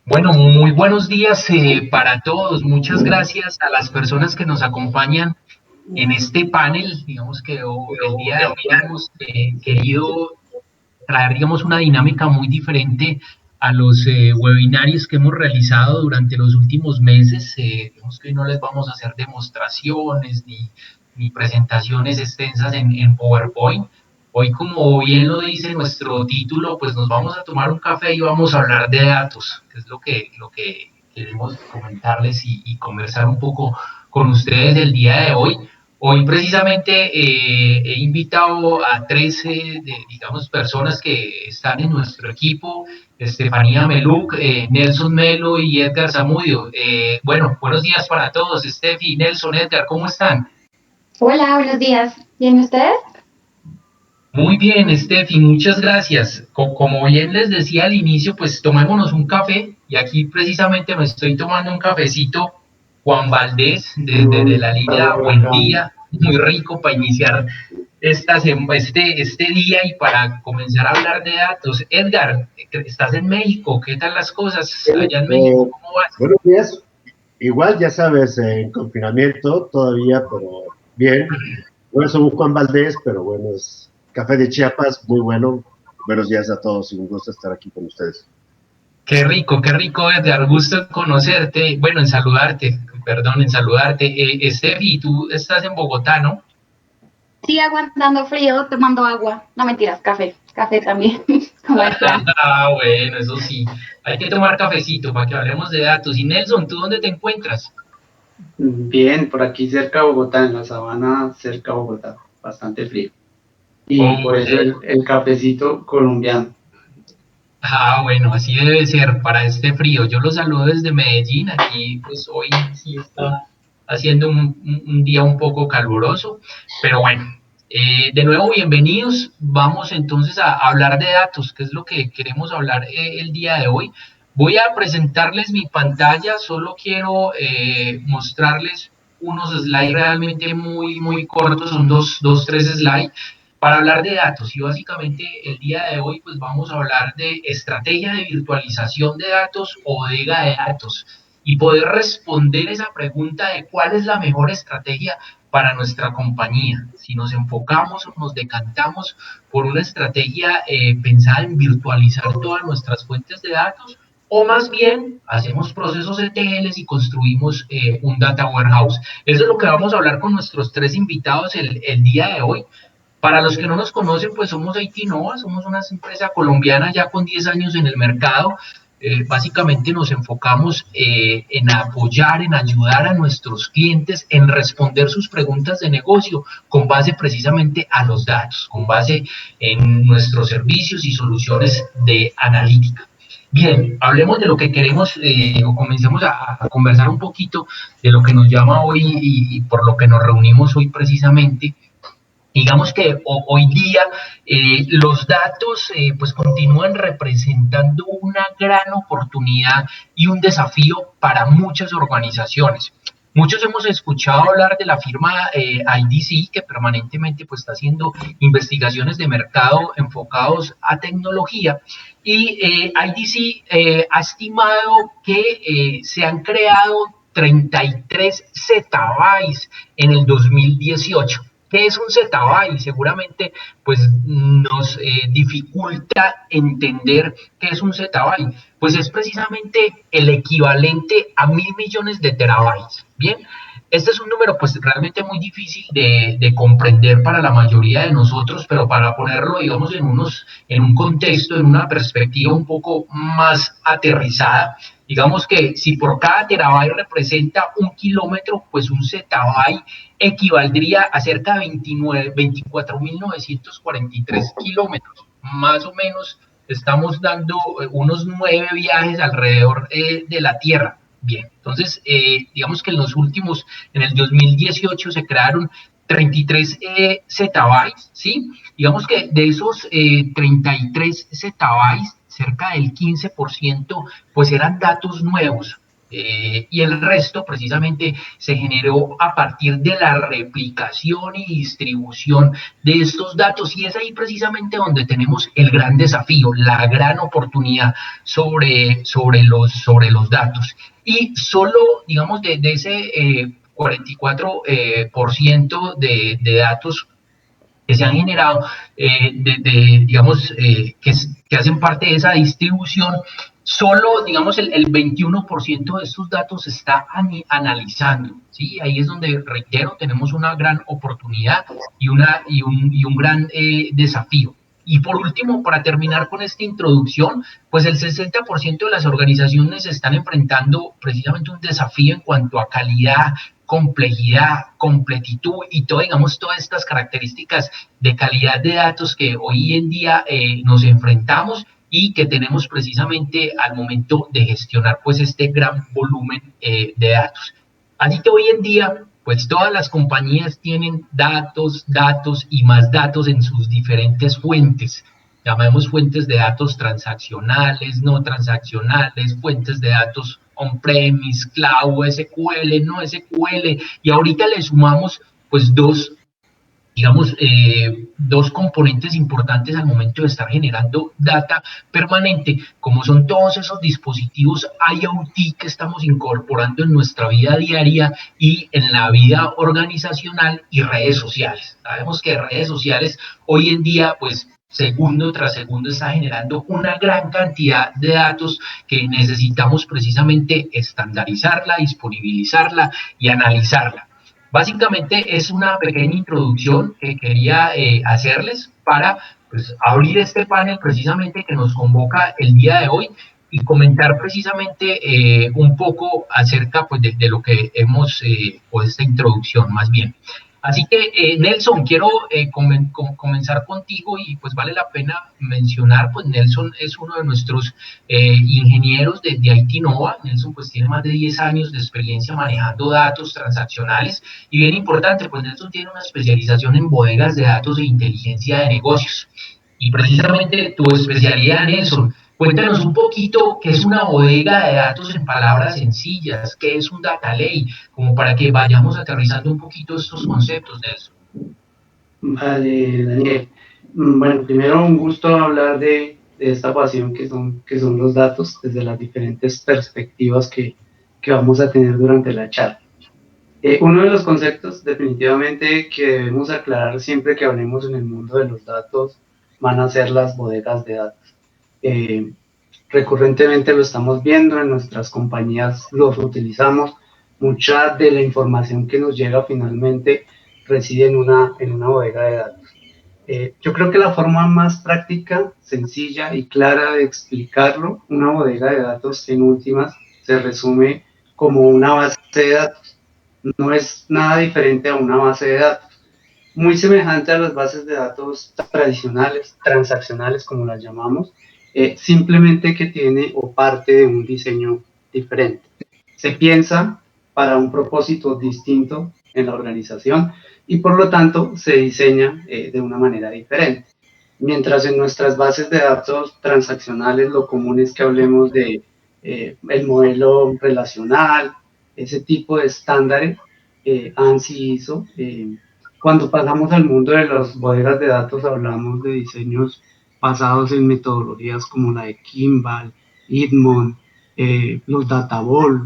Bueno, muy buenos días para todos. Muchas gracias a las personas que nos acompañan en este panel. Digamos que el día de hoy hemos querido traer, digamos, una dinámica muy diferente a los webinarios que hemos realizado durante los últimos meses. Digamos que hoy no les vamos a hacer demostraciones ni presentaciones extensas en PowerPoint. Hoy, como bien lo dice nuestro título, pues nos vamos a tomar un café y vamos a hablar de datos, que es lo que queremos comentarles y conversar un poco con ustedes el día de hoy. Hoy precisamente he invitado a 13, digamos, personas que están en nuestro equipo, Estefanía Meluc, Nelson Melo y Edgar Zamudio. Bueno, buenos días para todos, Estefi, Nelson, Edgar, ¿cómo están? Hola, buenos días. ¿Bien ustedes? Muy bien, Estefi, muchas gracias. Como bien les decía al inicio, pues tomémonos un café y aquí precisamente me estoy tomando un cafecito Juan Valdés de la línea Buen Día, muy rico para iniciar este día y para comenzar a hablar de datos. Edgar, estás en México, ¿qué tal las cosas allá en México? ¿Cómo vas? Buenos días. Igual, ya sabes, en confinamiento todavía, pero bien. Bueno, soy Juan Valdés, pero bueno, es Café de Chiapas, muy bueno. Buenos días a todos y un gusto estar aquí con ustedes. Qué rico, Edgar, gusto en conocerte, bueno, en saludarte, perdón, en saludarte. Estefi, tú estás en Bogotá, ¿no? Sí, aguantando frío, tomando agua. No mentiras, café. Café también, como el plan. Ah, bueno, eso sí. Hay que tomar cafecito para que hablemos de datos. Y Nelson, ¿tú dónde te encuentras? Bien, por aquí cerca de Bogotá, en la sabana cerca de Bogotá, bastante frío. Y por eso Hombre, el cafecito colombiano. bueno, así debe ser para este frío. Yo los saludo desde Medellín. Aquí, pues hoy sí está haciendo un día un poco caluroso, pero bueno. De nuevo, bienvenidos. Vamos entonces a hablar de datos, que es lo que queremos hablar el día de hoy. Voy a presentarles mi pantalla, solo quiero mostrarles unos slides realmente muy cortos, son tres slides para hablar de datos. Y básicamente el día de hoy pues vamos a hablar de estrategia de virtualización de datos o bodega de datos y poder responder esa pregunta de cuál es la mejor estrategia para nuestra compañía. Si nos enfocamos o nos decantamos por una estrategia pensada en virtualizar todas nuestras fuentes de datos, o más bien hacemos procesos ETLs y construimos un data warehouse. Eso es lo que vamos a hablar con nuestros tres invitados el día de hoy. Para los que no nos conocen, pues somos IT Nova, somos una empresa colombiana ya con 10 años en el mercado. Básicamente nos enfocamos en apoyar, en ayudar a nuestros clientes, en responder sus preguntas de negocio con base precisamente a los datos, con base en nuestros servicios y soluciones de analítica. Bien, hablemos de lo que queremos o comencemos a conversar un poquito de lo que nos llama hoy y por lo que nos reunimos hoy precisamente. Digamos que hoy día los datos pues continúan representando una gran oportunidad y un desafío para muchas organizaciones. Muchos hemos escuchado hablar de la firma IDC que permanentemente pues, está haciendo investigaciones de mercado enfocados a tecnología y IDC ha estimado que se han creado 33 zettabytes en el 2018. ¿Qué es un zettabyte? Seguramente pues nos dificulta entender qué es un zettabyte. Pues es precisamente el equivalente a 1.000 millones de terabytes. Bien, este es un número pues realmente muy difícil de comprender para la mayoría de nosotros, pero para ponerlo digamos en un contexto, en una perspectiva un poco más aterrizada, digamos que si por cada terabyte representa un kilómetro, pues un zettabyte equivaldría a cerca de 24.943 kilómetros. Más o menos estamos dando unos 9 viajes alrededor de la Tierra. Bien, entonces digamos que en el 2018 se crearon 33 zettabytes, ¿sí? Digamos que de esos 33 zettabytes, cerca del 15% pues eran datos nuevos, y el resto precisamente se generó a partir de la replicación y distribución de estos datos, y es ahí precisamente donde tenemos el gran desafío, la gran oportunidad sobre los datos. Y solo, digamos, de ese 44% de datos que se han generado, digamos, que hacen parte de esa distribución, solo, digamos, el 21% de estos datos se está analizando, ¿sí? Ahí es donde, reitero, tenemos una gran oportunidad y un gran desafío. Y por último, para terminar con esta introducción, pues el 60% de las organizaciones están enfrentando precisamente un desafío en cuanto a calidad, complejidad, completitud y todo, digamos, todas estas características de calidad de datos que hoy en día nos enfrentamos y que tenemos precisamente al momento de gestionar pues este gran volumen de datos. Así que hoy en día pues todas las compañías tienen datos, datos y más datos en sus diferentes fuentes. Llamemos fuentes de datos transaccionales, no transaccionales, fuentes de datos on-premise, cloud, SQL, no SQL, y ahorita le sumamos pues digamos, dos componentes importantes al momento de estar generando data permanente, como son todos esos dispositivos IoT que estamos incorporando en nuestra vida diaria y en la vida organizacional, y redes sociales. Sabemos que redes sociales hoy en día, pues, segundo tras segundo está generando una gran cantidad de datos que necesitamos precisamente estandarizarla, disponibilizarla y analizarla. Básicamente es una pequeña introducción que quería hacerles para pues, abrir este panel precisamente que nos convoca el día de hoy y comentar precisamente un poco acerca pues, de lo que hemos, o esta introducción más bien. Así que, Nelson, quiero comenzar contigo y pues vale la pena mencionar, pues Nelson es uno de nuestros ingenieros de IT Nova. Nelson pues tiene más de 10 años de experiencia manejando datos transaccionales y bien importante, pues Nelson tiene una especialización en bodegas de datos e inteligencia de negocios. Y precisamente tu especialidad, Nelson, cuéntanos un poquito qué es una bodega de datos en palabras sencillas, qué es un data lake, como para que vayamos aterrizando un poquito estos conceptos, Nelson. Vale, Daniel. Bueno, primero un gusto hablar de esta pasión que son los datos desde las diferentes perspectivas que vamos a tener durante la charla. Uno de los conceptos definitivamente que debemos aclarar siempre que hablemos en el mundo de los datos van a ser las bodegas de datos. Recurrentemente lo estamos viendo, en nuestras compañías los utilizamos. Mucha de la información que nos llega finalmente reside en una bodega de datos. Yo creo que la forma más práctica, sencilla y clara de explicarlo, una bodega de datos en últimas se resume como una base de datos. No es nada diferente a una base de datos. Muy semejante a las bases de datos tradicionales, transaccionales como las llamamos, simplemente que tiene o parte de un diseño diferente. Se piensa para un propósito distinto en la organización y por lo tanto se diseña de una manera diferente. Mientras en nuestras bases de datos transaccionales lo común es que hablemos de el modelo relacional, ese tipo de estándares, ANSI, ISO. Cuando pasamos al mundo de las bodegas de datos hablamos de diseños basados en metodologías como la de Kimball, Edmond, los Databall.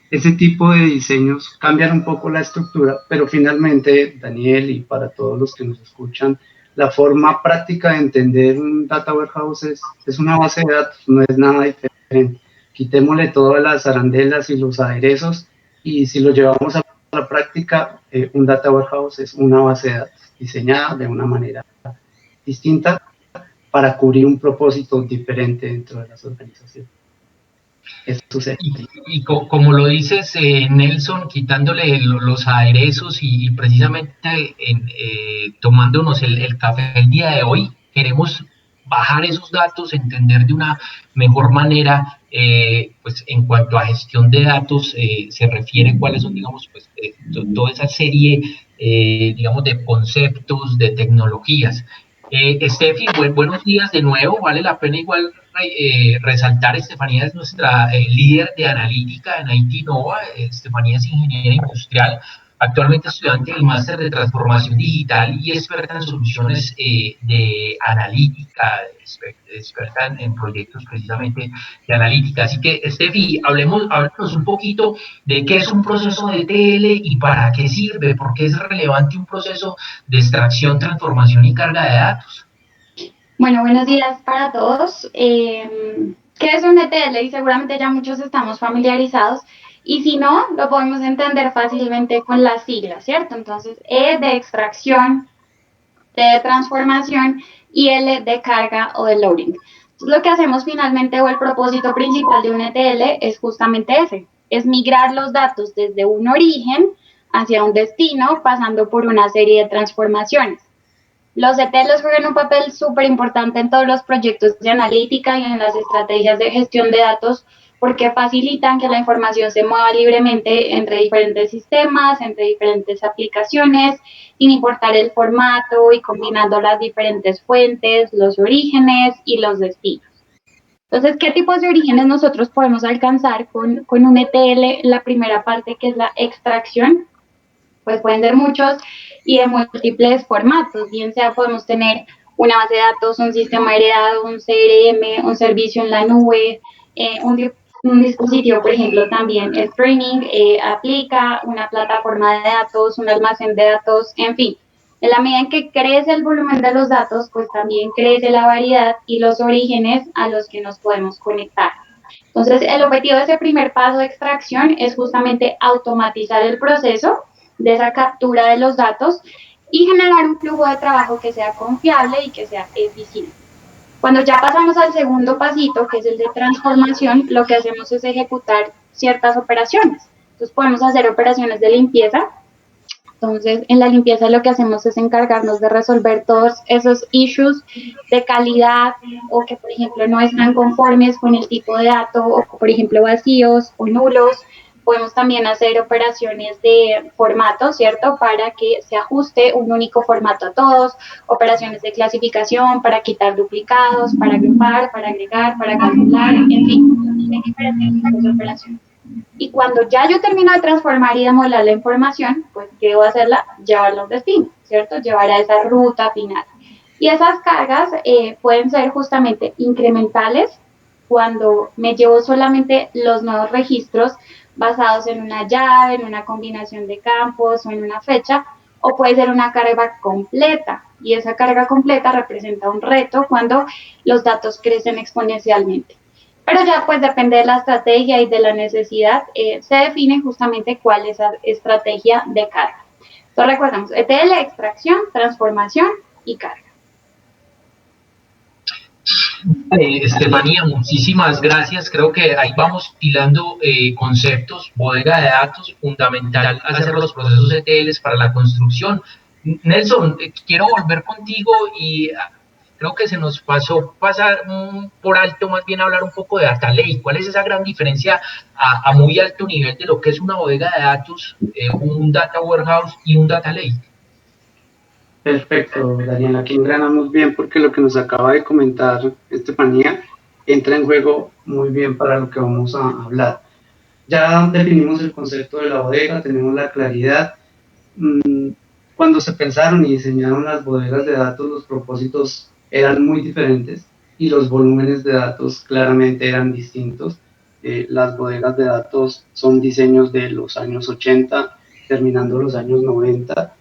Ese tipo de diseños cambian un poco la estructura, pero finalmente, Daniel, y para todos los que nos escuchan, la forma práctica de entender un data warehouse es una base de datos, no es nada diferente. Quitémosle todas las arandelas y los aderezos, y si lo llevamos a la práctica, un data warehouse es una base de datos diseñada de una manera distinta para cubrir un propósito diferente dentro de las organizaciones. Y como lo dices, Nelson, quitándole los aderezos y precisamente tomándonos el café el día de hoy, queremos bajar esos datos, entender de una mejor manera, pues en cuanto a gestión de datos se refiere, cuáles son, digamos, pues toda esa serie, digamos, de conceptos, de tecnologías. Steffi, buenos días de nuevo, vale la pena igual resaltar, Estefanía es nuestra líder de analítica en IT Nova. Estefanía es ingeniera industrial, actualmente estudiante del máster de transformación digital y experta en soluciones de analítica, experta en proyectos precisamente de analítica. Así que, Estefi, háblanos un poquito de qué es un proceso de TL y para qué sirve, por qué es relevante un proceso de extracción, transformación y carga de datos. Bueno, buenos días para todos. ¿Qué es un ETL? Y seguramente ya muchos estamos familiarizados. Y si no, lo podemos entender fácilmente con las siglas, ¿cierto? Entonces, E de extracción, T de transformación y L de carga o de loading. Entonces, lo que hacemos finalmente o el propósito principal de un ETL es justamente ese, es migrar los datos desde un origen hacia un destino pasando por una serie de transformaciones. Los ETLs juegan un papel súper importante en todos los proyectos de analítica y en las estrategias de gestión de datos porque facilitan que la información se mueva libremente entre diferentes sistemas, entre diferentes aplicaciones, sin importar el formato y combinando las diferentes fuentes, los orígenes y los destinos. Entonces, ¿qué tipos de orígenes nosotros podemos alcanzar con un ETL? La primera parte, que es la extracción, pues pueden ser muchos y de múltiples formatos, bien sea podemos tener una base de datos, un sistema heredado, un CRM, un servicio en la nube, un dispositivo, por ejemplo, también streaming, aplica una plataforma de datos, un almacén de datos, en fin. En la medida en que crece el volumen de los datos, pues también crece la variedad y los orígenes a los que nos podemos conectar. Entonces, el objetivo de ese primer paso de extracción es justamente automatizar el proceso de esa captura de los datos y generar un flujo de trabajo que sea confiable y que sea eficiente. Cuando ya pasamos al segundo pasito, que es el de transformación, lo que hacemos es ejecutar ciertas operaciones. Entonces podemos hacer operaciones de limpieza. Entonces, en la limpieza lo que hacemos es encargarnos de resolver todos esos issues de calidad o que, por ejemplo, no están conformes con el tipo de dato o, por ejemplo, vacíos o nulos. Podemos también hacer operaciones de formato, ¿cierto? Para que se ajuste un único formato a todos, operaciones de clasificación para quitar duplicados, para agrupar, para agregar, para calcular, en fin, hay diferentes tipos de operaciones. Y cuando ya yo termino de transformar y de modelar la información, pues ¿qué debo hacerla? Llevarla a un destino, ¿cierto? Llevar a esa ruta final. Y esas cargas pueden ser justamente incrementales cuando me llevo solamente los nuevos registros basados en una llave, en una combinación de campos o en una fecha, o puede ser una carga completa. Y esa carga completa representa un reto cuando los datos crecen exponencialmente. Pero ya pues depende de la estrategia y de la necesidad, se define justamente cuál es la estrategia de carga. Entonces recordamos, ETL, extracción, transformación y carga. Estefanía, muchísimas gracias. Creo que ahí vamos hilando conceptos, bodega de datos, fundamental hacer los procesos ETLs para la construcción. Nelson, quiero volver contigo y creo que se nos pasar por alto más bien hablar un poco de Data Lake. ¿Cuál es esa gran diferencia a muy alto nivel de lo que es una bodega de datos, un Data Warehouse y un Data Lake? Perfecto, Daniel, aquí engranamos bien porque lo que nos acaba de comentar Estefanía entra en juego muy bien para lo que vamos a hablar. Ya definimos el concepto de la bodega, tenemos la claridad. Cuando se pensaron y diseñaron las bodegas de datos, los propósitos eran muy diferentes y los volúmenes de datos claramente eran distintos. Las bodegas de datos son diseños de los años 80, terminando los años 90,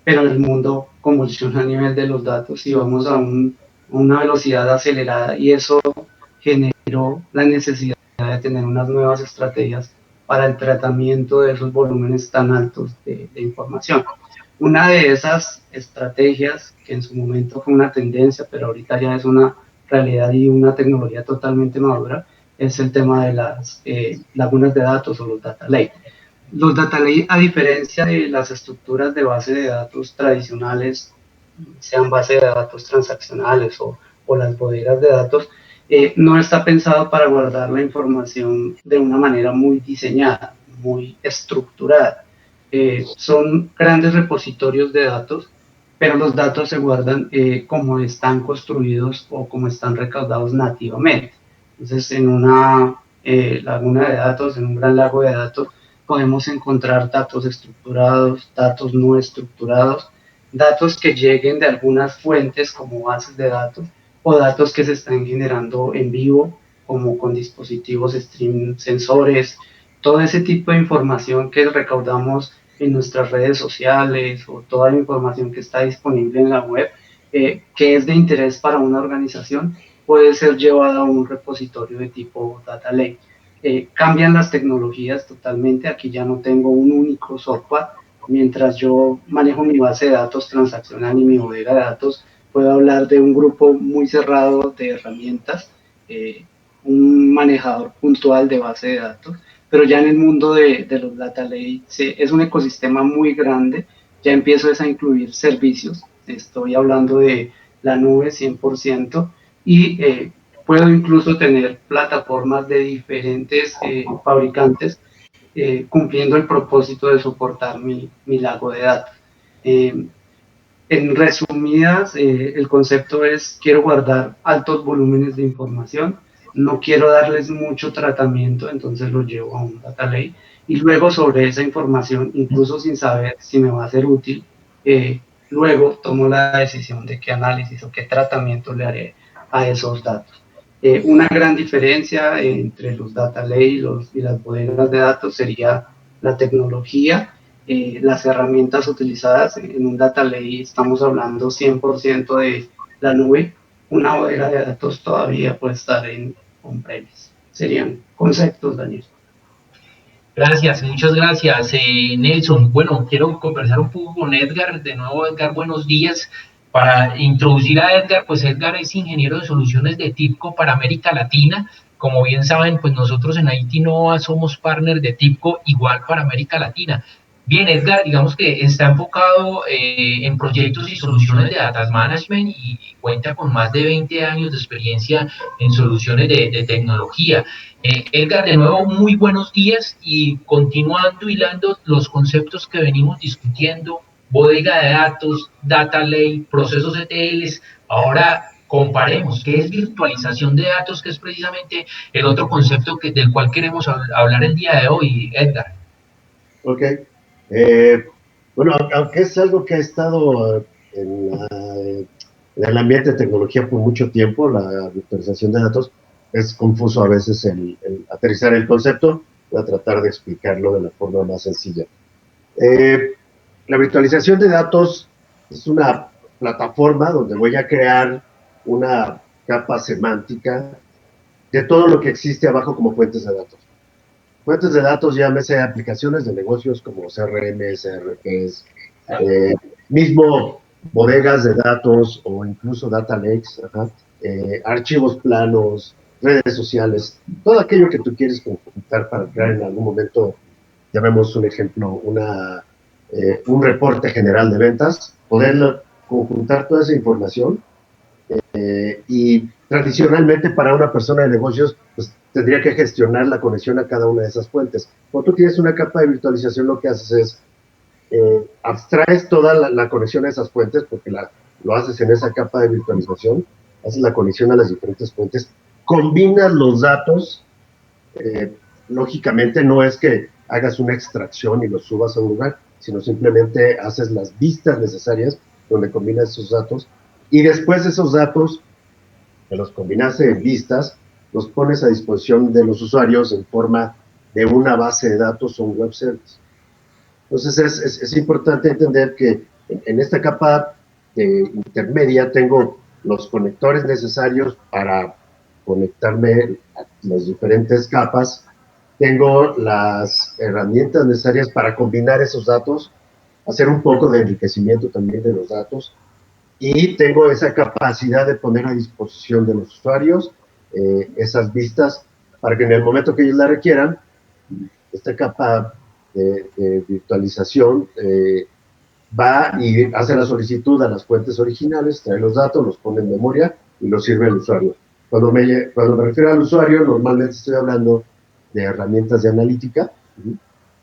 pero el mundo convulsiona a nivel de los datos y vamos a una velocidad acelerada y eso generó la necesidad de tener unas nuevas estrategias para el tratamiento de esos volúmenes tan altos de información. Una de esas estrategias, que en su momento fue una tendencia, pero ahorita ya es una realidad y una tecnología totalmente madura, es el tema de las lagunas de datos o los data lake. Los data lake, a diferencia de las estructuras de base de datos tradicionales, sean base de datos transaccionales o las bodegas de datos, no está pensado para guardar la información de una manera muy diseñada, muy estructurada. Son grandes repositorios de datos, pero los datos se guardan como están construidos o como están recaudados nativamente. Entonces, en una laguna de datos, en un gran lago de datos, podemos encontrar datos estructurados, datos no estructurados, datos que lleguen de algunas fuentes como bases de datos o datos que se están generando en vivo como con dispositivos stream, sensores, todo ese tipo de información que recaudamos en nuestras redes sociales o toda la información que está disponible en la web, que es de interés para una organización, puede ser llevada a un repositorio de tipo Data Lake. Cambian las tecnologías totalmente, aquí ya no tengo un único software, mientras yo manejo mi base de datos transaccional y mi bodega de datos, puedo hablar de un grupo muy cerrado de herramientas, un manejador puntual de base de datos, pero ya en el mundo de los data lakes es un ecosistema muy grande, ya empiezo a incluir servicios, estoy hablando de la nube 100%, y puedo incluso tener plataformas de diferentes fabricantes cumpliendo el propósito de soportar mi lago de datos. En resumidas, el concepto es: quiero guardar altos volúmenes de información, no quiero darles mucho tratamiento, entonces lo llevo a un data lake, y luego sobre esa información, incluso sin saber si me va a ser útil, luego tomo la decisión de qué análisis o qué tratamiento le haré a esos datos. Una gran diferencia entre los data lake y las bodegas de datos sería la tecnología. Las herramientas utilizadas en un data lake, estamos hablando 100% de la nube. Una bodega de datos todavía puede estar en on-premise. Serían conceptos, Daniel. Gracias, muchas gracias, Nelson. Bueno, quiero conversar un poco con Edgar. De nuevo, Edgar, buenos días. Para introducir a Edgar, pues Edgar es ingeniero de soluciones de TIPCO para América Latina. Como bien saben, pues nosotros en IT Nova somos partner de TIPCO igual para América Latina. Bien, Edgar, digamos que está enfocado en proyectos y soluciones de data management y cuenta con más de 20 años de experiencia en soluciones de tecnología. Edgar, de nuevo, muy buenos días y continuando hilando los conceptos que venimos discutiendo: bodega de datos, data lake, procesos ETLs. Ahora comparemos qué es virtualización de datos, que es precisamente el otro concepto del cual queremos hablar el día de hoy, Edgar. Ok. Bueno, aunque es algo que ha estado en el ambiente de tecnología por mucho tiempo, la virtualización de datos, es confuso a veces el aterrizar el concepto. Voy a tratar de explicarlo de la forma más sencilla. La virtualización de datos es una plataforma donde voy a crear una capa semántica de todo lo que existe abajo como fuentes de datos. Fuentes de datos, llámese aplicaciones de negocios como CRM, CRPs, mismo bodegas de datos o incluso data lakes, archivos planos, redes sociales, todo aquello que tú quieres conjuntar para crear en algún momento, llamemos un ejemplo, un reporte general de ventas, poder conjuntar toda esa información. Y tradicionalmente para una persona de negocios, pues tendría que gestionar la conexión a cada una de esas fuentes. Cuando tú tienes una capa de virtualización, lo que haces es abstraes toda la conexión a esas fuentes, porque lo haces en esa capa de virtualización, haces la conexión a las diferentes fuentes, combinas los datos, lógicamente no es que hagas una extracción y los subas a un lugar, sino simplemente haces las vistas necesarias donde combinas esos datos, y después esos datos que los combinaste en vistas, los pones a disposición de los usuarios en forma de una base de datos o un web service. Entonces es importante entender que en esta capa intermedia tengo los conectores necesarios para conectarme a las diferentes capas, tengo las herramientas necesarias para combinar esos datos, hacer un poco de enriquecimiento también de los datos, y tengo esa capacidad de poner a disposición de los usuarios esas vistas para que en el momento que ellos la requieran, esta capa de virtualización va y hace la solicitud a las fuentes originales, trae los datos, los pone en memoria y los sirve al usuario. Cuando me refiero al usuario, normalmente estoy hablando de herramientas de analítica,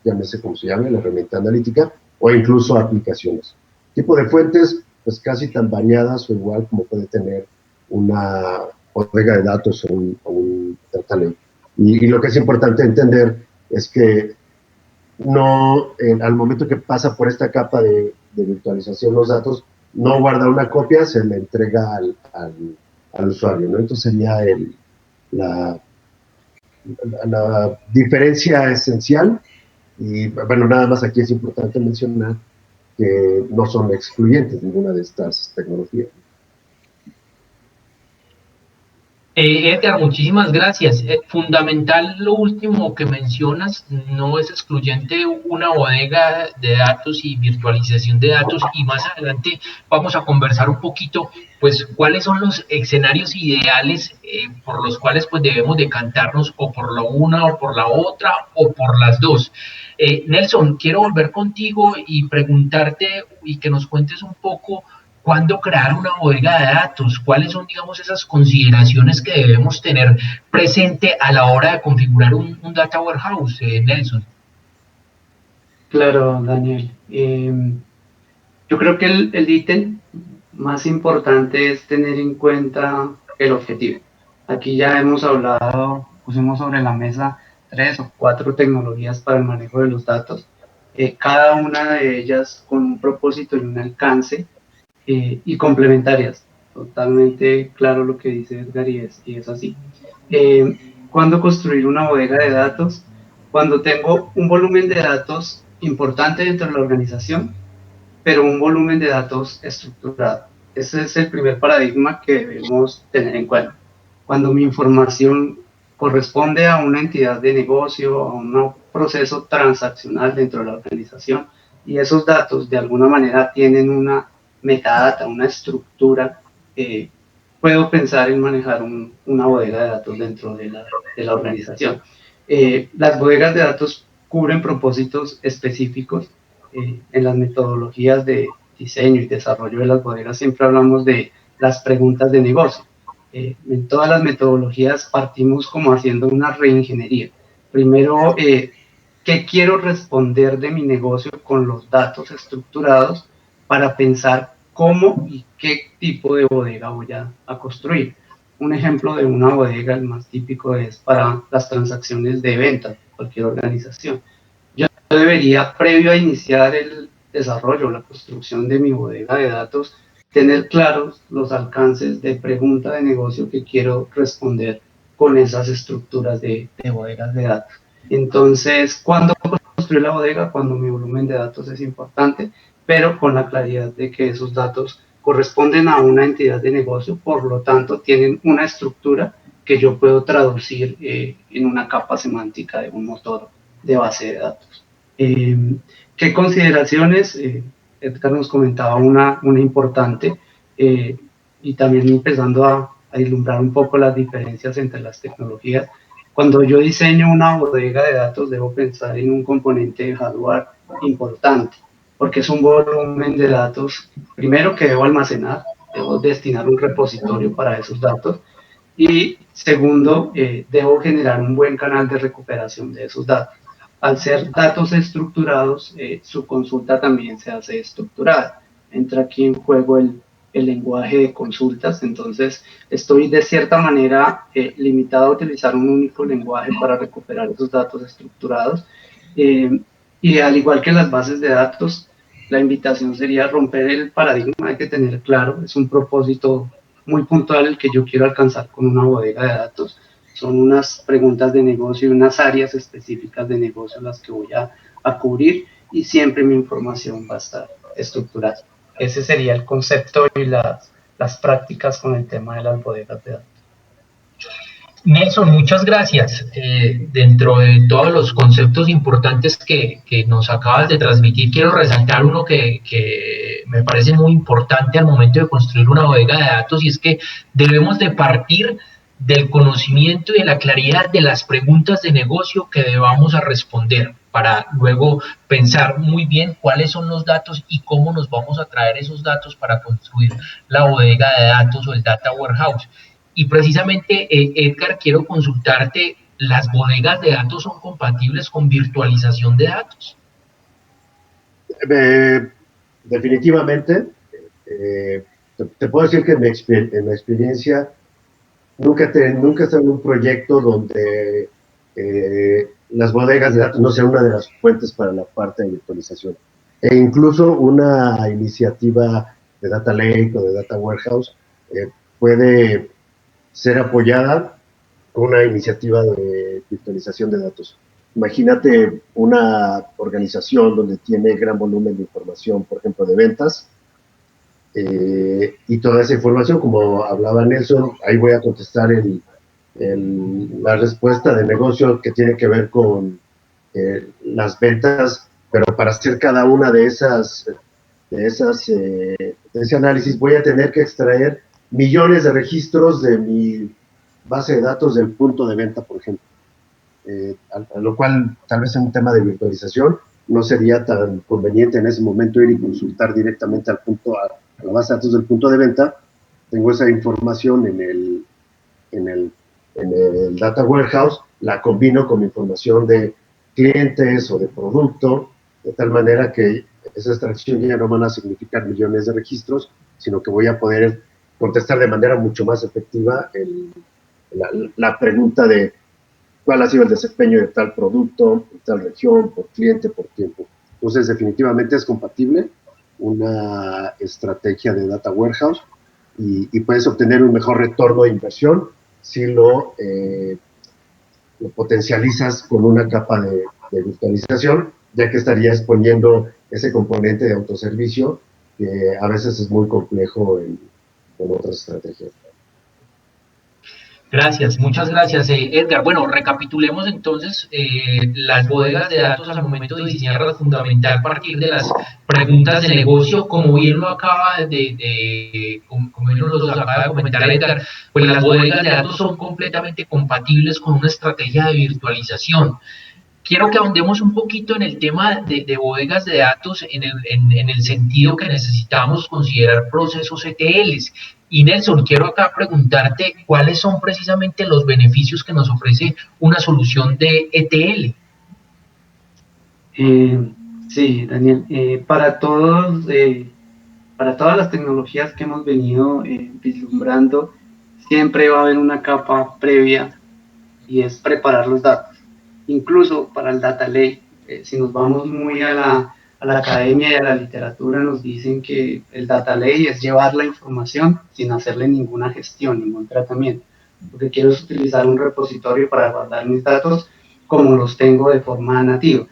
llámese como se llame, la herramienta analítica, o incluso aplicaciones. Tipo de fuentes, pues casi tan variadas o igual como puede tener una bodega de datos o un data lake. Y lo que es importante entender es que no, al momento que pasa por esta capa de virtualización los datos, no guarda una copia, se le entrega al usuario, ¿no? Entonces sería la diferencia esencial. Y bueno, nada más aquí es importante mencionar que no son excluyentes ninguna de estas tecnologías. Edgar, muchísimas gracias. Fundamental lo último que mencionas, no es excluyente una bodega de datos y virtualización de datos, y más adelante vamos a conversar un poquito, pues, cuáles son los escenarios ideales por los cuales pues debemos decantarnos o por la una o por la otra o por las dos. Nelson, quiero volver contigo y preguntarte y que nos cuentes un poco cuándo crear una bodega de datos, cuáles son, digamos, esas consideraciones que debemos tener presente a la hora de configurar un data warehouse, Nelson. Claro, Daniel. Yo creo que el ítem más importante es tener en cuenta el objetivo. Aquí ya hemos hablado, pusimos sobre la mesa 3 o 4 tecnologías para el manejo de los datos, cada una de ellas con un propósito y un alcance, y complementarias. Totalmente claro lo que dice Edgar y es así. ¿Cuándo construir una bodega de datos? Cuando tengo un volumen de datos importante dentro de la organización, pero un volumen de datos estructurado. Ese es el primer paradigma que debemos tener en cuenta. Cuando mi información corresponde a una entidad de negocio, a un proceso transaccional dentro de la organización, y esos datos de alguna manera tienen una metadata, una estructura, puedo pensar en manejar una bodega de datos dentro de la organización. Las bodegas de datos cubren propósitos específicos. En las metodologías de diseño y desarrollo de las bodegas siempre hablamos de las preguntas de negocio. En todas las metodologías partimos como haciendo una reingeniería. Primero, ¿qué quiero responder de mi negocio con los datos estructurados para pensar cómo y qué tipo de bodega voy a construir? Un ejemplo de una bodega, el más típico, es para las transacciones de venta de cualquier organización. Yo debería, previo a iniciar el desarrollo, la construcción de mi bodega de datos, tener claros los alcances de pregunta de negocio que quiero responder con esas estructuras de bodegas de datos. Entonces, ¿cuándo construir la bodega? Cuando mi volumen de datos es importante, pero con la claridad de que esos datos corresponden a una entidad de negocio, por lo tanto tienen una estructura que yo puedo traducir en una capa semántica de un motor de base de datos. ¿Qué consideraciones? Edgar nos comentaba una importante, y también empezando a ilustrar un poco las diferencias entre las tecnologías. Cuando yo diseño una bodega de datos, debo pensar en un componente de hardware importante, porque es un volumen de datos, primero, que debo almacenar, debo destinar un repositorio para esos datos, y segundo, debo generar un buen canal de recuperación de esos datos. Al ser datos estructurados, su consulta también se hace estructurada. Entra aquí en juego el lenguaje de consultas, entonces estoy de cierta manera limitado a utilizar un único lenguaje para recuperar esos datos estructurados. Y al igual que las bases de datos, la invitación sería romper el paradigma. Hay que tener claro, es un propósito muy puntual el que yo quiero alcanzar con una bodega de datos. Son unas preguntas de negocio y unas áreas específicas de negocio las que voy a cubrir, y siempre mi información va a estar estructurada. Ese sería el concepto y las prácticas con el tema de las bodegas de datos. Nelson, muchas gracias. Dentro de todos los conceptos importantes que nos acabas de transmitir, quiero resaltar uno que me parece muy importante al momento de construir una bodega de datos, y es que debemos de partir del conocimiento y de la claridad de las preguntas de negocio que debamos a responder, para luego pensar muy bien cuáles son los datos y cómo nos vamos a traer esos datos para construir la bodega de datos o el data warehouse. Y precisamente, Edgar, quiero consultarte, ¿las bodegas de datos son compatibles con virtualización de datos? Definitivamente, te puedo decir que en mi experiencia nunca he estado en un proyecto donde las bodegas de datos no sean una de las fuentes para la parte de virtualización. E incluso una iniciativa de Data Lake o de Data Warehouse puede ser apoyada con una iniciativa de virtualización de datos. Imagínate una organización donde tiene gran volumen de información, por ejemplo, de ventas, y toda esa información, como hablaba Nelson, ahí voy a contestar la respuesta de negocio que tiene que ver con las ventas, pero para hacer cada una de ese análisis voy a tener que extraer millones de registros de mi base de datos del punto de venta, por ejemplo. A lo cual tal vez en un tema de virtualización no sería tan conveniente en ese momento ir y consultar directamente a la base de datos del punto de venta. Tengo esa información en el Data Warehouse, la combino con información de clientes o de producto, de tal manera que esa extracción ya no van a significar millones de registros, sino que voy a poder contestar de manera mucho más efectiva la pregunta de cuál ha sido el desempeño de tal producto, en tal región, por cliente, por tiempo. Entonces, definitivamente es compatible una estrategia de Data Warehouse y puedes obtener un mejor retorno de inversión si lo potencializas con una capa de virtualización, ya que estarías poniendo ese componente de autoservicio que a veces es muy complejo en otras estrategias. Gracias, muchas gracias, Edgar. Bueno, recapitulemos entonces las bodegas de datos al momento de diseñar la fundamental partir de las preguntas de negocio, como bien lo acaba como bien nos acaba de comentar Edgar, pues las bodegas de datos son completamente compatibles con una estrategia de virtualización. Quiero que ahondemos un poquito en el tema de bodegas de datos en el sentido que necesitamos considerar procesos ETLs. Y Nelson, quiero acá preguntarte cuáles son precisamente los beneficios que nos ofrece una solución de ETL. Sí, Daniel, para todas las tecnologías que hemos venido vislumbrando, siempre va a haber una capa previa y es preparar los datos. Incluso para el Data Lake, si nos vamos muy a la academia y a la literatura, nos dicen que el Data Lake es llevar la información sin hacerle ninguna gestión, ningún tratamiento. Lo que quiero es utilizar un repositorio para guardar mis datos como los tengo de forma nativa.